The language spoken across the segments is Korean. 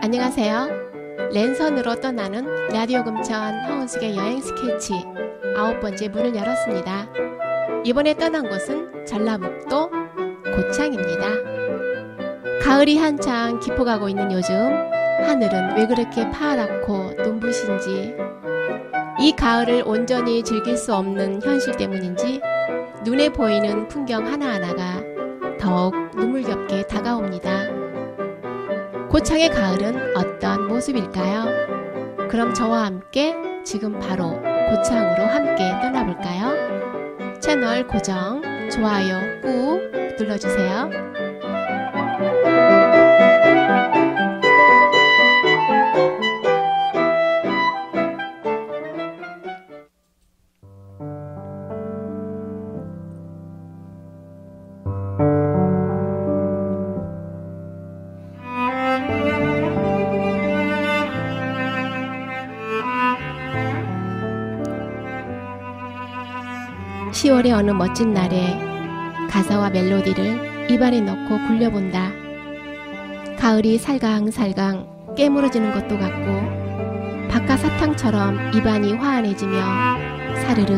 안녕하세요. 랜선으로 떠나는 라디오 금천 허은숙의 여행 스케치 9번째 문을 열었습니다. 이번에 떠난 곳은 전라북도 고창입니다. 가을이 한창 깊어가고 있는 요즘 하늘은 왜 그렇게 파랗고 눈부신지, 이 가을을 온전히 즐길 수 없는 현실 때문인지 눈에 보이는 풍경 하나하나가 더욱 눈물겹게 다가옵니다. 고창의 가을은 어떤 모습일까요? 그럼 저와 함께 지금 바로 고창으로 함께 떠나볼까요? 채널 고정, 좋아요 꾹 눌러주세요. (10월의) 어느 멋진 날에 가사와 멜로디를 입안에 넣고 굴려본다. 가을이 살강살강 깨물어지는 것도 같고 바깥 사탕처럼 입안이 화한해지며 사르르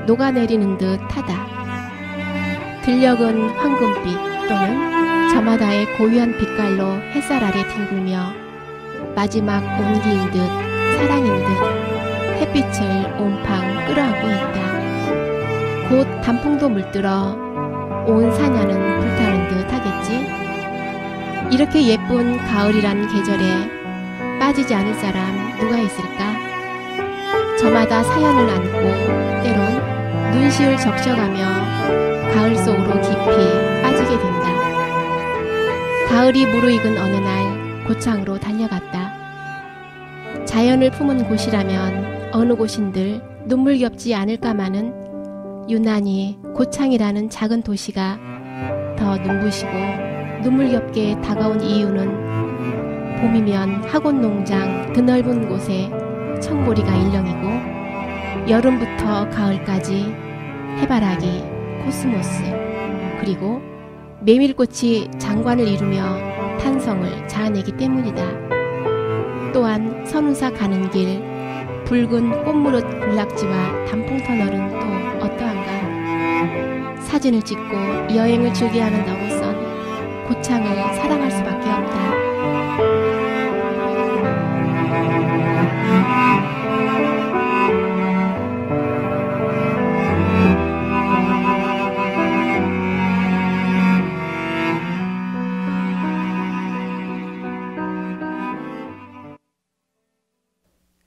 녹아내리는 듯하다. 들녘은 황금빛 또는 저마다의 고유한 빛깔로 햇살 아래 뒹굴며 마지막 온기인 듯 사랑인 듯 햇빛을 온팡 끌어안고 있다. 곧 단풍도 물들어 온 사냐는 불타는 듯 하겠지. 이렇게 예쁜 가을이란 계절에 빠지지 않을 사람 누가 있을까? 저마다 사연을 안고 때론 눈시울 적셔가며 가을 속으로 깊이 빠지게 된다. 가을이 무르익은 어느 날 고창으로 달려갔다. 자연을 품은 곳이라면 어느 곳인들 눈물겹지 않을까마는 유난히 고창이라는 작은 도시가 더 눈부시고 눈물겹게 다가온 이유는 봄이면 학원농장 드넓은 곳에 청보리가 일렁이고 여름부터 가을까지 해바라기, 코스모스 그리고 메밀꽃이 장관을 이루며 탄성을 자아내기 때문이다. 또한 선운사 가는 길 붉은 꽃무릇 군락지와 단풍터널은 또 어떠한가? 사진을 찍고 여행을 즐겨야 하는 너로선 고창을 사랑할 수밖에 없다.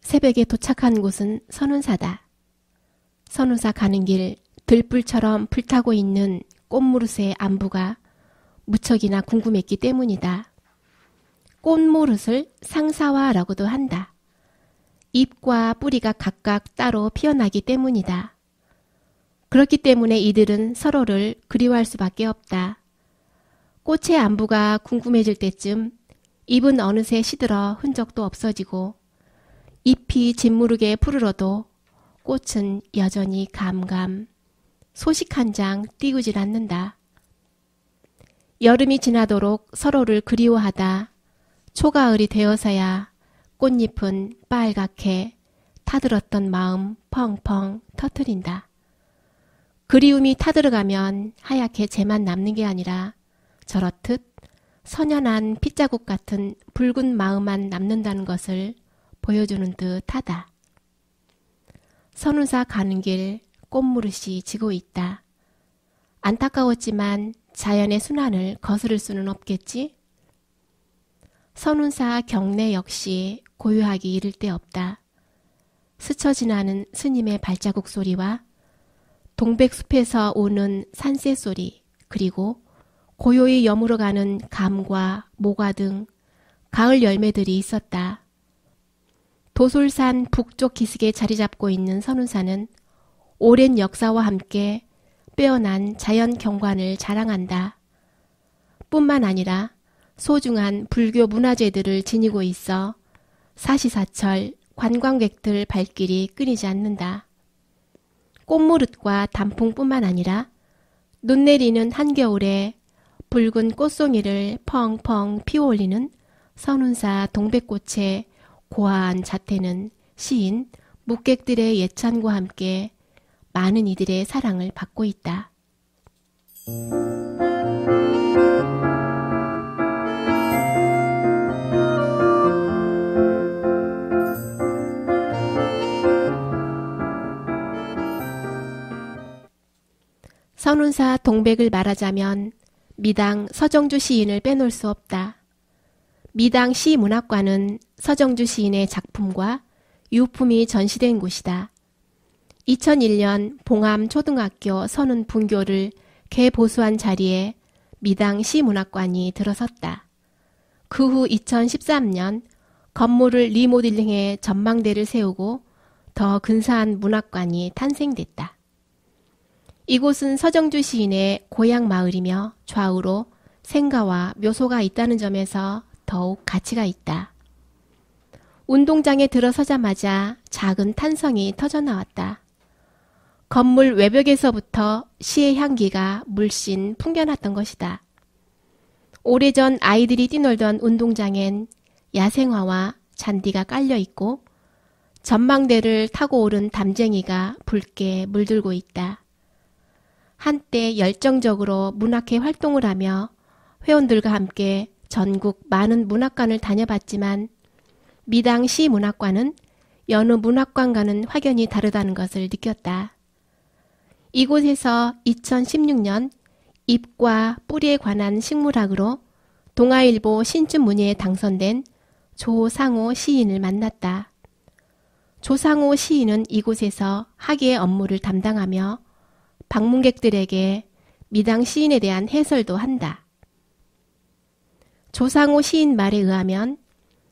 새벽에 도착한 곳은 선운사다. 선운사 가는 길 들불처럼 불타고 있는 꽃무릇의 안부가 무척이나 궁금했기 때문이다. 꽃무릇을 상사화라고도 한다. 잎과 뿌리가 각각 따로 피어나기 때문이다. 그렇기 때문에 이들은 서로를 그리워할 수밖에 없다. 꽃의 안부가 궁금해질 때쯤 잎은 어느새 시들어 흔적도 없어지고 잎이 짓무르게 푸르러도 꽃은 여전히 감감, 소식 한 장 띄우질 않는다. 여름이 지나도록 서로를 그리워하다 초가을이 되어서야 꽃잎은 빨갛게 타들었던 마음 펑펑 터트린다. 그리움이 타들어가면 하얗게 재만 남는 게 아니라 저렇듯 선연한 핏자국 같은 붉은 마음만 남는다는 것을 보여주는 듯하다. 선운사 가는 길 꽃무릇이 지고 있다. 안타까웠지만 자연의 순환을 거스를 수는 없겠지? 선운사 경내 역시 고요하기 이를 데 없다. 스쳐 지나는 스님의 발자국 소리와 동백숲에서 오는 산새 소리, 그리고 고요히 여물어가는 감과 모과 등 가을 열매들이 있었다. 도솔산 북쪽 기슭에 자리 잡고 있는 선운사는 오랜 역사와 함께 빼어난 자연 경관을 자랑한다. 뿐만 아니라 소중한 불교 문화재들을 지니고 있어 사시사철 관광객들 발길이 끊이지 않는다. 꽃무릇과 단풍뿐만 아니라 눈 내리는 한겨울에 붉은 꽃송이를 펑펑 피어올리는 선운사 동백꽃의 고화한 자태는 시인 묵객들의 예찬과 함께 많은 이들의 사랑을 받고 있다. 선운사 동백을 말하자면 미당 서정주 시인을 빼놓을 수 없다. 미당 시문학관은 서정주 시인의 작품과 유품이 전시된 곳이다. 2001년 봉암 초등학교 선운 분교를 개보수한 자리에 미당 시문학관이 들어섰다. 그 후 2013년 건물을 리모델링해 전망대를 세우고 더 근사한 문학관이 탄생됐다. 이곳은 서정주 시인의 고향 마을이며 좌우로 생가와 묘소가 있다는 점에서 더욱 가치가 있다. 운동장에 들어서자마자 작은 탄성이 터져나왔다. 건물 외벽에서부터 시의 향기가 물씬 풍겨났던 것이다. 오래전 아이들이 뛰놀던 운동장엔 야생화와 잔디가 깔려있고 전망대를 타고 오른 담쟁이가 붉게 물들고 있다. 한때 열정적으로 문학회 활동을 하며 회원들과 함께 전국 많은 문학관을 다녀봤지만 미당 시문학관은 여느 문학관과는 확연히 다르다는 것을 느꼈다. 이곳에서 2016년 잎과 뿌리에 관한 식물학으로 동아일보 신춘문예에 당선된 조상호 시인을 만났다. 조상호 시인은 이곳에서 학예 업무를 담당하며 방문객들에게 미당 시인에 대한 해설도 한다. 조상호 시인 말에 의하면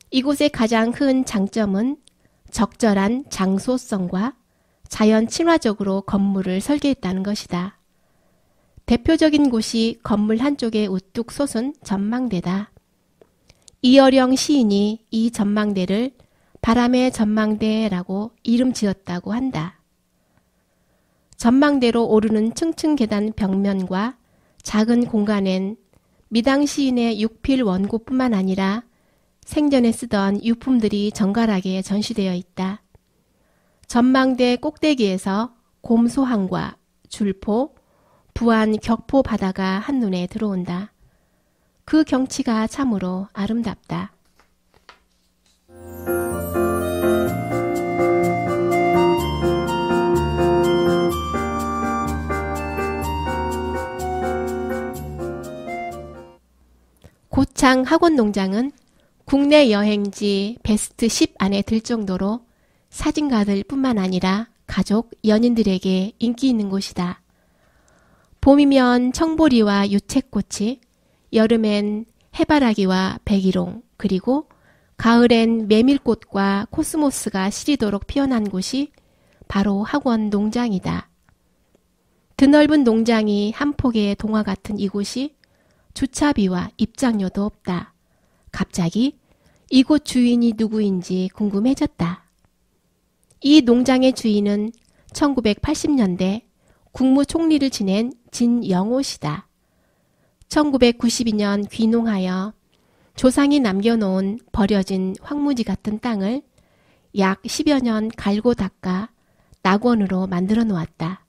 이곳의 가장 큰 장점은 적절한 장소성과 자연 친화적으로 건물을 설계했다는 것이다. 대표적인 곳이 건물 한쪽에 우뚝 솟은 전망대다. 이어령 시인이 이 전망대를 바람의 전망대라고 이름 지었다고 한다. 전망대로 오르는 층층 계단 벽면과 작은 공간엔 미당 시인의 육필 원고뿐만 아니라 생전에 쓰던 유품들이 정갈하게 전시되어 있다. 전망대 꼭대기에서 곰소항과 줄포, 부안 격포 바다가 한눈에 들어온다. 그 경치가 참으로 아름답다. 고창 학원농장은 국내 여행지 베스트 10 안에 들 정도로 사진가들 뿐만 아니라 가족, 연인들에게 인기 있는 곳이다. 봄이면 청보리와 유채꽃이, 여름엔 해바라기와 백일홍, 그리고 가을엔 메밀꽃과 코스모스가 시리도록 피어난 곳이 바로 학원농장이다. 드넓은 농장이 한 폭의 동화 같은 이곳이 주차비와 입장료도 없다. 갑자기 이곳 주인이 누구인지 궁금해졌다. 이 농장의 주인은 1980년대 국무총리를 지낸 진영호 씨다. 1992년 귀농하여 조상이 남겨놓은 버려진 황무지 같은 땅을 약 10여 년 갈고 닦아 낙원으로 만들어 놓았다.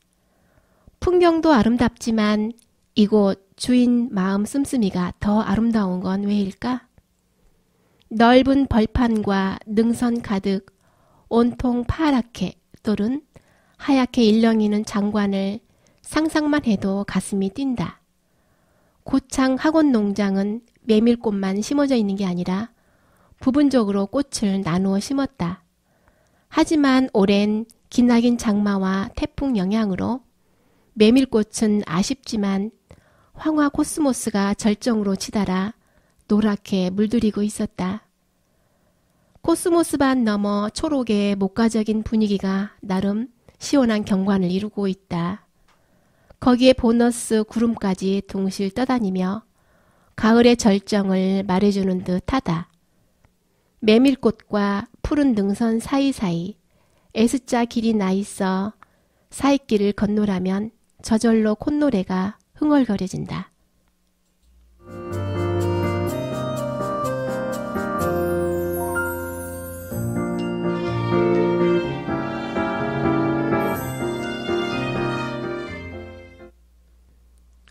풍경도 아름답지만 이곳 주인 마음 씀씀이가 더 아름다운 건 왜일까? 넓은 벌판과 능선 가득 온통 파랗게 또는 하얗게 일렁이는 장관을 상상만 해도 가슴이 뛴다. 고창 학원농장은 메밀꽃만 심어져 있는 게 아니라 부분적으로 꽃을 나누어 심었다. 하지만 올해는 기나긴 장마와 태풍 영향으로 메밀꽃은 아쉽지만 황화 코스모스가 절정으로 치달아 노랗게 물들이고 있었다. 코스모스밭 너머 초록의 목가적인 분위기가 나름 시원한 경관을 이루고 있다. 거기에 보너스 구름까지 둥실 떠다니며 가을의 절정을 말해주는 듯하다. 메밀꽃과 푸른 능선 사이사이 S자 길이 나 있어 사이길을 건너라면 저절로 콧노래가 흥얼거려진다.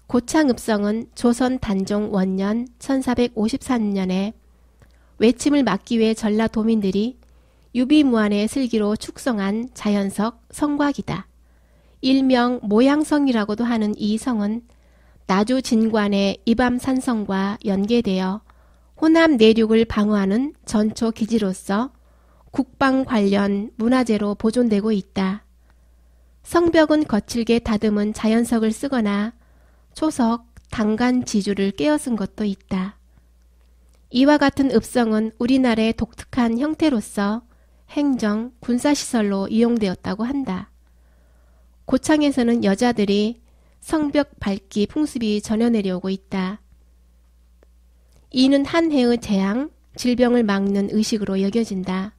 고창읍성은 조선 단종 원년 1454년에 외침을 막기 위해 전라도민들이 유비무환의 슬기로 축성한 자연석 성곽이다. 일명 모양성이라고도 하는 이 성은 나주 진관의 이밤산성과 연계되어 호남 내륙을 방어하는 전초 기지로서 국방 관련 문화재로 보존되고 있다. 성벽은 거칠게 다듬은 자연석을 쓰거나 초석, 단간 지주를 깨어 쓴 것도 있다. 이와 같은 읍성은 우리나라의 독특한 형태로서 행정, 군사시설로 이용되었다고 한다. 고창에서는 여자들이 성벽 밟기 풍습이 전혀 내려오고 있다. 이는 한 해의 재앙, 질병을 막는 의식으로 여겨진다.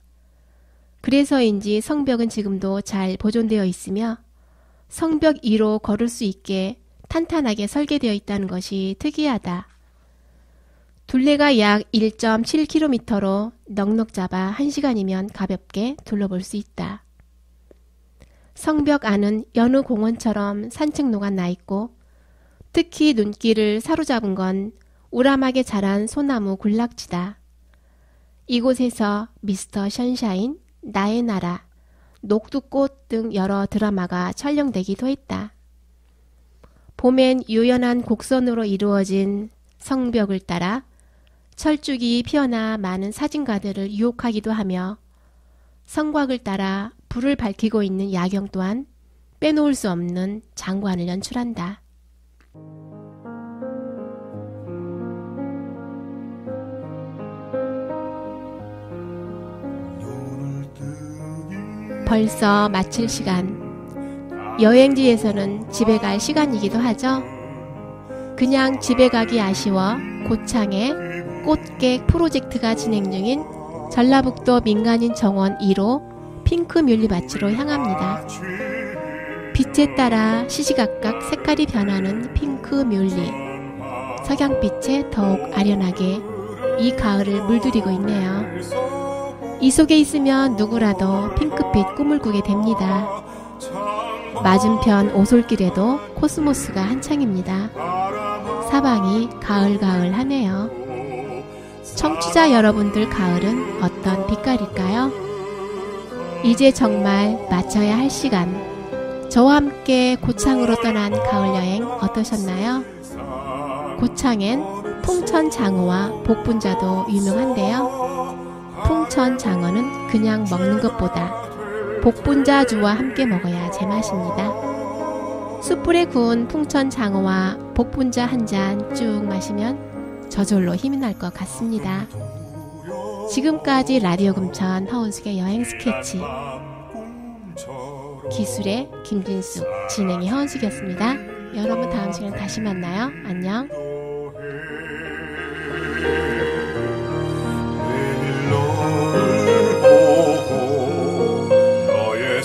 그래서인지 성벽은 지금도 잘 보존되어 있으며 성벽 위로 걸을 수 있게 탄탄하게 설계되어 있다는 것이 특이하다. 둘레가 약 1.7km로 넉넉 잡아 1시간이면 가볍게 둘러볼 수 있다. 성벽 안은 여느 공원처럼 산책로가 나 있고 특히 눈길을 사로잡은 건 우람하게 자란 소나무 군락지다. 이곳에서 미스터 션샤인, 나의 나라, 녹두꽃 등 여러 드라마가 촬영되기도 했다. 봄엔 유연한 곡선으로 이루어진 성벽을 따라 철쭉이 피어나 많은 사진가들을 유혹하기도 하며 성곽을 따라 불을 밝히고 있는 야경 또한 빼놓을 수 없는 장관을 연출한다. 벌써 마칠 시간. 여행지에서는 집에 갈 시간이기도 하죠. 그냥 집에 가기 아쉬워 고창에 꽃객 프로젝트가 진행 중인 전라북도 민간인 정원 1호 핑크뮬리밭으로 향합니다. 빛에 따라 시시각각 색깔이 변하는 핑크뮬리. 석양빛에 더욱 아련하게 이 가을을 물들이고 있네요. 이 속에 있으면 누구라도 핑크빛 꿈을 꾸게 됩니다. 맞은편 오솔길에도 코스모스가 한창입니다. 사방이 가을가을하네요. 청취자 여러분들 가을은 어떤 빛깔일까요? 이제 정말 마쳐야 할 시간. 저와 함께 고창으로 떠난 가을 여행 어떠셨나요? 고창엔 풍천장어와 복분자도 유명한데요. 풍천장어는 그냥 먹는 것보다 복분자주와 함께 먹어야 제맛입니다. 숯불에 구운 풍천장어와 복분자 한 잔 쭉 마시면 저절로 힘이 날 것 같습니다. 지금까지 라디오 금천 허은숙의 여행 스케치, 기술의 김진숙, 진행의 허은숙이었습니다. 여러분 다음 시간에 다시 만나요. 안녕.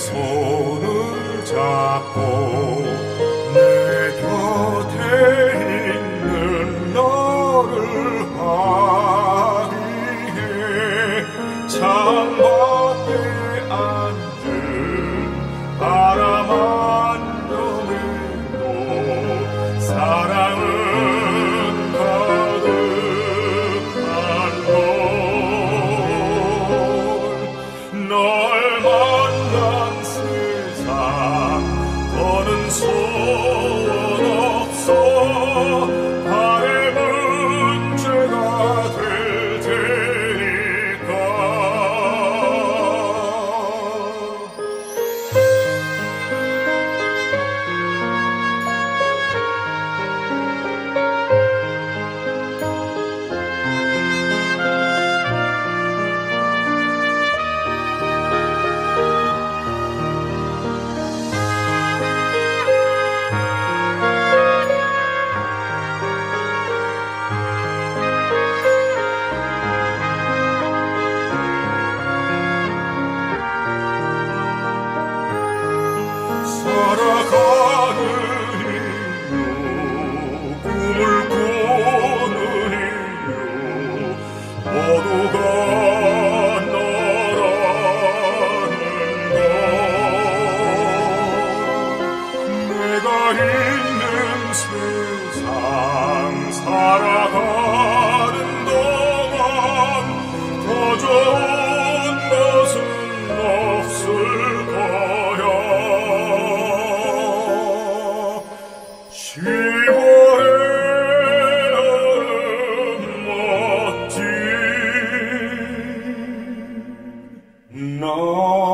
손을 잡고 내 곁에 있는 너를 화이해 창밖에 앉은 바람 한 점에도 사랑은 가득한 널 만난 더는 소원 없어 바람은 죄가 될 테니까 너